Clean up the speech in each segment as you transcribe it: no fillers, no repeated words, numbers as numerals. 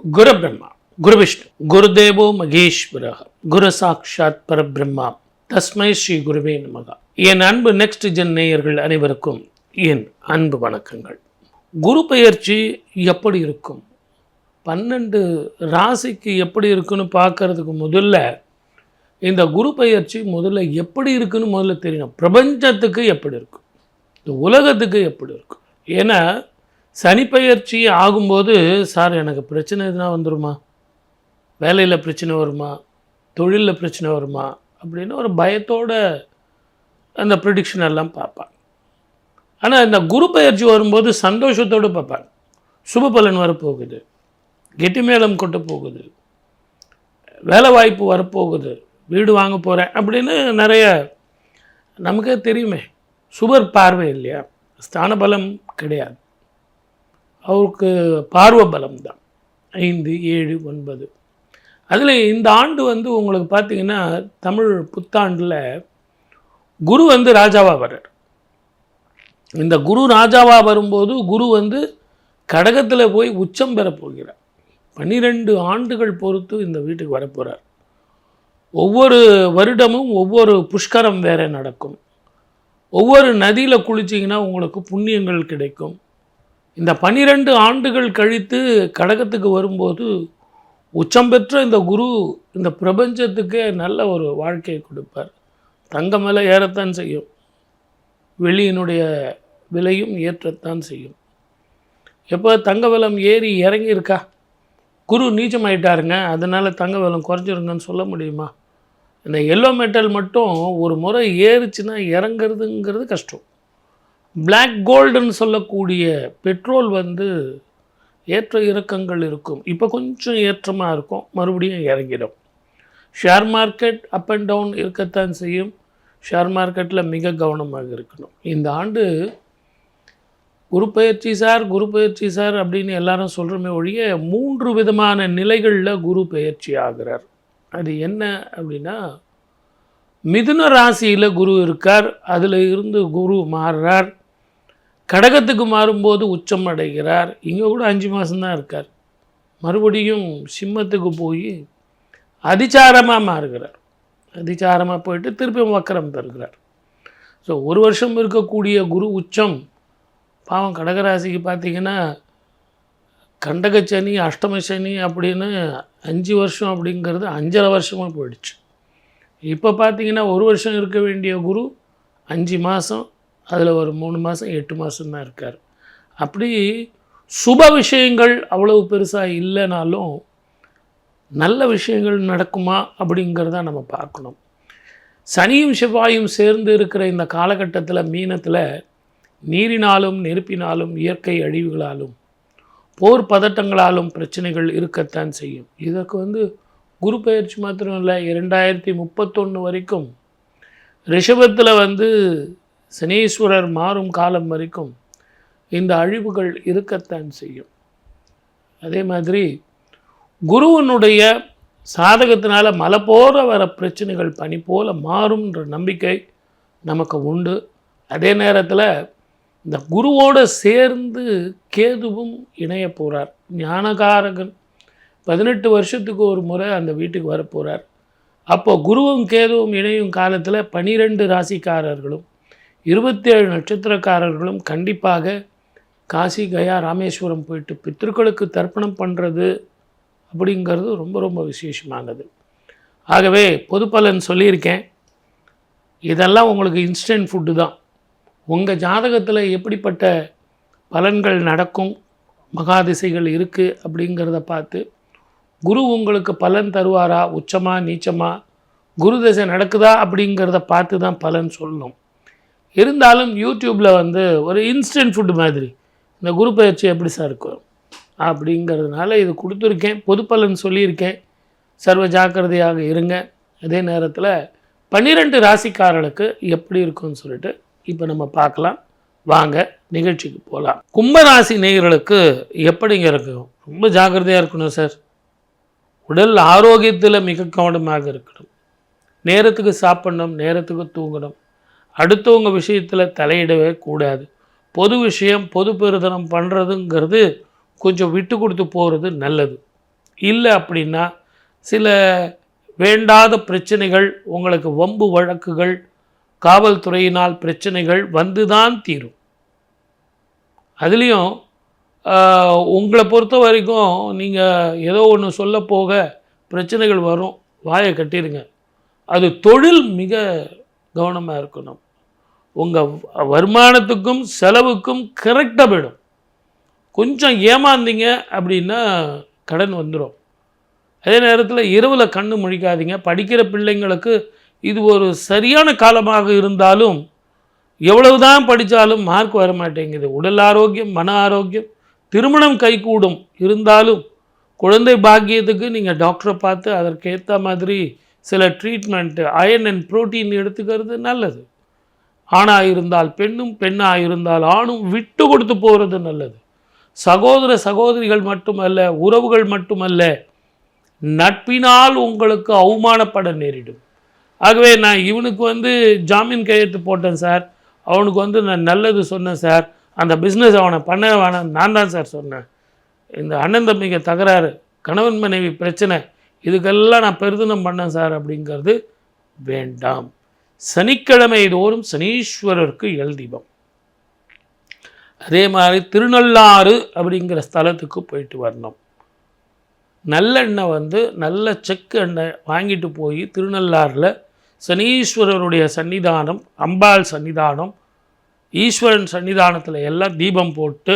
குரு பிரம்மா, குரு விஷ்ணு, குருதேவோ மகேஸ்வரः, குரு சாட்சாத் பரபிரம்மா, தஸ்மை ஸ்ரீ குருவே நமக. என் அன்பு நெக்ஸ்ட் ஜென் நேயர்கள் அனைவருக்கும் என் அன்பு வணக்கங்கள். குரு பெயர்ச்சி எப்படி இருக்கும், 12 ராசிக்கு எப்படி இருக்குன்னு பார்க்கறதுக்கு முதல்ல இந்த குரு பெயர்ச்சி முதல்ல எப்படி இருக்குன்னு முதல்ல தெரியணும். பிரபஞ்சத்துக்கு எப்படி இருக்கும், இந்த உலகத்துக்கு எப்படி இருக்கும். ஏன்னா சனி பெயர்ச்சி ஆகும்போது, சார் எனக்கு பிரச்சனை எதுனா வந்துடுமா, வேலையில் பிரச்சனை வருமா, தொழிலில் பிரச்சனை வருமா அப்படின்னு ஒரு பயத்தோடு அந்த ப்ரிடிக்ஷன் எல்லாம் பார்ப்பாங்க. ஆனால் இந்த குரு பெயர்ச்சி வரும்போது சந்தோஷத்தோடு பார்ப்பாங்க. சுப பலன் வரப்போகுது, கெட்டி மேளம் கொட்ட போகுது, வேலை வாய்ப்பு வரப்போகுது, வீடு வாங்க போகிறேன் அப்படின்னு நிறைய நமக்கே தெரியுமே. சுபர் பார்வை இல்லையா, ஸ்தான பலம் கிடையாது, அவருக்கு பார்வை பலம் தான் 5, 7, 9. அதில் இந்த ஆண்டு உங்களுக்கு பார்த்திங்கன்னா தமிழ் புத்தாண்டில் குரு ராஜாவாக வர்றார். இந்த குரு ராஜாவாக வரும்போது குரு கடகத்தில் போய் உச்சம் பெற போகிறார். 12 ஆண்டுகள் பொறுத்து இந்த வீட்டுக்கு வரப்போகிறார். ஒவ்வொரு வருடமும் ஒவ்வொரு புஷ்கரம் வேற நடக்கும். ஒவ்வொரு நதியில் குளிச்சிங்கன்னா உங்களுக்கு புண்ணியங்கள் கிடைக்கும். இந்த 12 ஆண்டுகள் கழித்து கடகத்துக்கு வரும்போது உச்சம் பெற்ற இந்த குரு இந்த பிரபஞ்சத்துக்கே நல்ல ஒரு வாழ்க்கையை கொடுப்பார். தங்கம் விலை ஏறத்தான் செய்யும், வெளியினுடைய விலையும் ஏற்றத்தான் செய்யும். எப்போ தங்க விலம் ஏறி இறங்கியிருக்கா, குரு நீச்சமாயிட்டாருங்க அதனால் தங்க விலம் குறைஞ்சிருங்கன்னு சொல்ல முடியுமா? இந்த எல்லோ மெட்டல் மட்டும் ஒரு முறை ஏறுச்சுன்னா இறங்கிறதுங்கிறது கஷ்டம். பிளாக் கோல்டுன்னு சொல்லக்கூடிய பெட்ரோல் ஏற்ற இறக்கங்கள் இருக்கும். இப்போ கொஞ்சம் ஏற்றமாக இருக்கும், மறுபடியும் இறங்கிடும். Share market up and down இருக்கத்தான் செய்யும். ஷேர் மார்க்கெட்டில் மிக கவனமாக இருக்கணும். இந்த ஆண்டு குரு பயிற்சி சார் அப்படின்னு எல்லாரும் சொல்கிறோமே ஒழிய 3 விதமான நிலைகளில் குரு பயிற்சி ஆகிறார். அது என்ன அப்படின்னா, மிதுன ராசியில் குரு இருக்கார், அதில் இருந்து குரு மாறுறார், கடகத்துக்கு மாறும்போது உச்சம் அடைகிறார். இங்கே கூட 5 மாதம்தான் இருக்கார். மறுபடியும் சிம்மத்துக்கு போய் அதிச்சாரமாக மாறுகிறார். அதிச்சாரமாக போயிட்டு திருப்பி வக்கரம் பெறுகிறார். ஸோ 1 வருஷம் இருக்கக்கூடிய குரு உச்சம் பாவம் கடகராசிக்கு பார்த்திங்கன்னா கண்டகச்சனி, அஷ்டமசனி அப்படின்னு 5 வருஷம் அப்படிங்கிறது 5.5 வருஷமாக போயிடுச்சு. இப்போ பார்த்திங்கன்னா 1 வருஷம் இருக்க வேண்டிய குரு 5 மாதம், அதில் ஒரு 3 மாதம் 8 மாதம்தான் இருக்கார். அப்படி சுப விஷயங்கள் அவ்வளவு பெருசாக இல்லைனாலும் நல்ல விஷயங்கள் நடக்குமா அப்படிங்கிறத நம்ம பார்க்கணும். சனியும் செவ்வாயும் சேர்ந்து இருக்கிற இந்த காலகட்டத்தில் மீனத்தில் நீரினாலும் நெருப்பினாலும் இயற்கை அழிவுகளாலும் போர் பதட்டங்களாலும் பிரச்சனைகள் இருக்கத்தான் செய்யும். இதற்கு குரு பயிற்சி மாத்திரம் இல்லை, 2031 வரைக்கும் ரிஷபத்தில் சனீஸ்வரர் மாறும் காலம் வரைக்கும் இந்த அழிவுகள் இருக்கத்தான் செய்யும். அதே மாதிரி குருவனுடைய சாதகத்தினால மலை போல வர பிரச்சனைகள் பனி போல மாறும்ன்ற நம்பிக்கை நமக்கு உண்டு. அதே நேரத்தில் இந்த குருவோடு சேர்ந்து கேதுவும் இணைய போகிறார். ஞானகாரகன் 18 வருஷத்துக்கு ஒரு முறை அந்த வீட்டுக்கு வரப்போகிறார். அப்போ குருவும் கேதுவும் இணையும் காலத்தில் 12 ராசிக்காரர்களும் 27 நட்சத்திரக்காரர்களும் கண்டிப்பாக காசி, கயா, ராமேஸ்வரம் போயிட்டு பித்ருக்களுக்கு தர்ப்பணம் பண்ணுறது அப்படிங்கிறது ரொம்ப ரொம்ப விசேஷமானது. ஆகவே பொது பலன் சொல்லியிருக்கேன். இதெல்லாம் உங்களுக்கு இன்ஸ்டன்ட் ஃபுட்டு தான். உங்கள் ஜாதகத்தில் எப்படிப்பட்ட பலன்கள் நடக்கும், மகாதிசைகள் இருக்குது அப்படிங்கிறத பார்த்து குரு உங்களுக்கு பலன் தருவாரா, உச்சமா நீச்சமா, குரு தசை நடக்குதா அப்படிங்கிறத பார்த்து தான் பலன் சொல்லணும். இருந்தாலும் யூடியூப்பில் ஒரு இன்ஸ்டன்ட் ஃபுட்டு மாதிரி இந்த குரு பயிற்சி எப்படி சார் இருக்கும் அப்படிங்கிறதுனால இது கொடுத்துருக்கேன். பொது பலன் சொல்லியிருக்கேன். சர்வ ஜாக்கிரதையாக இருங்க. அதே நேரத்தில் 12 ராசிக்காரர்களுக்கு எப்படி இருக்குன்னு சொல்லிட்டு இப்போ நம்ம பார்க்கலாம். வாங்க நிகழ்ச்சிக்கு போகலாம். கும்பராசி நேயர்களுக்கு எப்படிங்க இருக்கும்? ரொம்ப ஜாக்கிரதையாக இருக்கணும் சார். உடல் ஆரோக்கியத்தில் மிக கவனமாக இருக்கணும். நேரத்துக்கு சாப்பிடணும், நேரத்துக்கு தூங்கணும். அடுத்தவங்க விஷயத்தில் தலையிடவே கூடாது. பொது விஷயம், பொது பெருதனம் பண்ணுறதுங்கிறது கொஞ்சம் விட்டு கொடுத்து போகிறது நல்லது. இல்லை அப்படின்னா சில வேண்டாத பிரச்சனைகள், உங்களுக்கு வம்பு வழக்குகள், காவல்துறையினால் பிரச்சனைகள் வந்து தான் தீரும். அதுலேயும் உங்களை பொறுத்த வரைக்கும் நீங்கள் ஏதோ ஒன்று சொல்ல போக பிரச்சனைகள் வரும், வாயை கட்டிடுங்க. அது தொழில் மிக கவனமாக இருக்கணும். உங்கள் வருமானத்துக்கும் செலவுக்கும் கரெக்டாக போயிடும். கொஞ்சம் ஏமாந்தீங்க அப்படின்னா கடன் வந்துடும். அதே நேரத்தில் இரவில் கண்ணு முழிக்காதீங்க. படிக்கிற பிள்ளைங்களுக்கு இது ஒரு சரியான காலமாக இருந்தாலும் எவ்வளவு தான் படித்தாலும் மார்க் வர மாட்டேங்குது. உடல் ஆரோக்கியம், மன ஆரோக்கியம், திருமணம் கைகூடும். இருந்தாலும் குழந்தை பாக்கியத்துக்கு நீங்கள் டாக்டரை பார்த்து அதற்கேற்ற மாதிரி சில ட்ரீட்மெண்ட்டு, அயர்ன் அண்ட் புரோட்டீன் எடுத்துக்கிறது நல்லது. ஆணாக இருந்தால் பெண்ணும், பெண்ணாக இருந்தால் ஆணும் விட்டு கொடுத்து போகிறது நல்லது. சகோதர சகோதரிகள் மட்டுமல்ல, உறவுகள் மட்டுமல்ல, நட்பினால் உங்களுக்கு அவமானப்பட நேரிடும். ஆகவே நான் இவனுக்கு ஜாமீன் கையெழுத்து போட்டேன் சார், அவனுக்கு நான் நல்லது சொன்னேன் சார், அந்த பிஸ்னஸ் அவனை பண்ண வேணாம் நான் தான் சார் சொன்னேன், இந்த அண்ணன் தம்பிங்க தகராறு, கணவன் மனைவி பிரச்சனை, இதுக்கெல்லாம் நான் பெருதினம் பண்ணேன் சார் அப்படிங்கிறது வேண்டாம். சனிக்கிழமை தோறும் சனீஸ்வரருக்கு எல் தீபம். அதே மாதிரி திருநள்ளாறு அப்படிங்கிற ஸ்தலத்துக்கு போயிட்டு வரணும். நல்லெண்ணெய் நல்ல செக்கு எண்ணெய் வாங்கிட்டு போய் திருநள்ளாறில் சனீஸ்வரருடைய சன்னிதானம், அம்பாள் சன்னிதானம், ஈஸ்வரன் சன்னிதானத்தில் எல்லாம் தீபம் போட்டு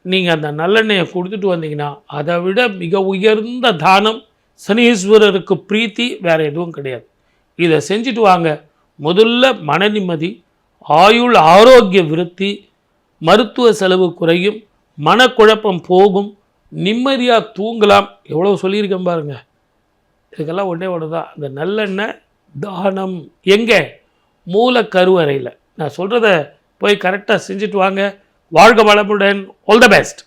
நீங்கள் அந்த நல்லெண்ணெயை கொடுத்துட்டு வந்தீங்கன்னா அதை விட மிக உயர்ந்த தானம், சனீஸ்வரருக்கு பிரீத்தி வேறு எதுவும் கிடையாது. இதை செஞ்சுட்டு வாங்க. முதல்ல மன நிம்மதி, ஆயுள் ஆரோக்கிய விருத்தி, மருத்துவ செலவு குறையும், மனக்குழப்பம் போகும், நிம்மதியாக தூங்கலாம். எவ்வளோ சொல்லியிருக்கேன் பாருங்கள். இதுக்கெல்லாம் ஒன்றே ஒன்று தான், அந்த நல்லெண்ணெய் தானம். எங்கே? மூல கருவறையில். நான் சொல்கிறத போய் கரெக்டாக செஞ்சுட்டு வாங்க. வாழ்க வளமுடன். All the best.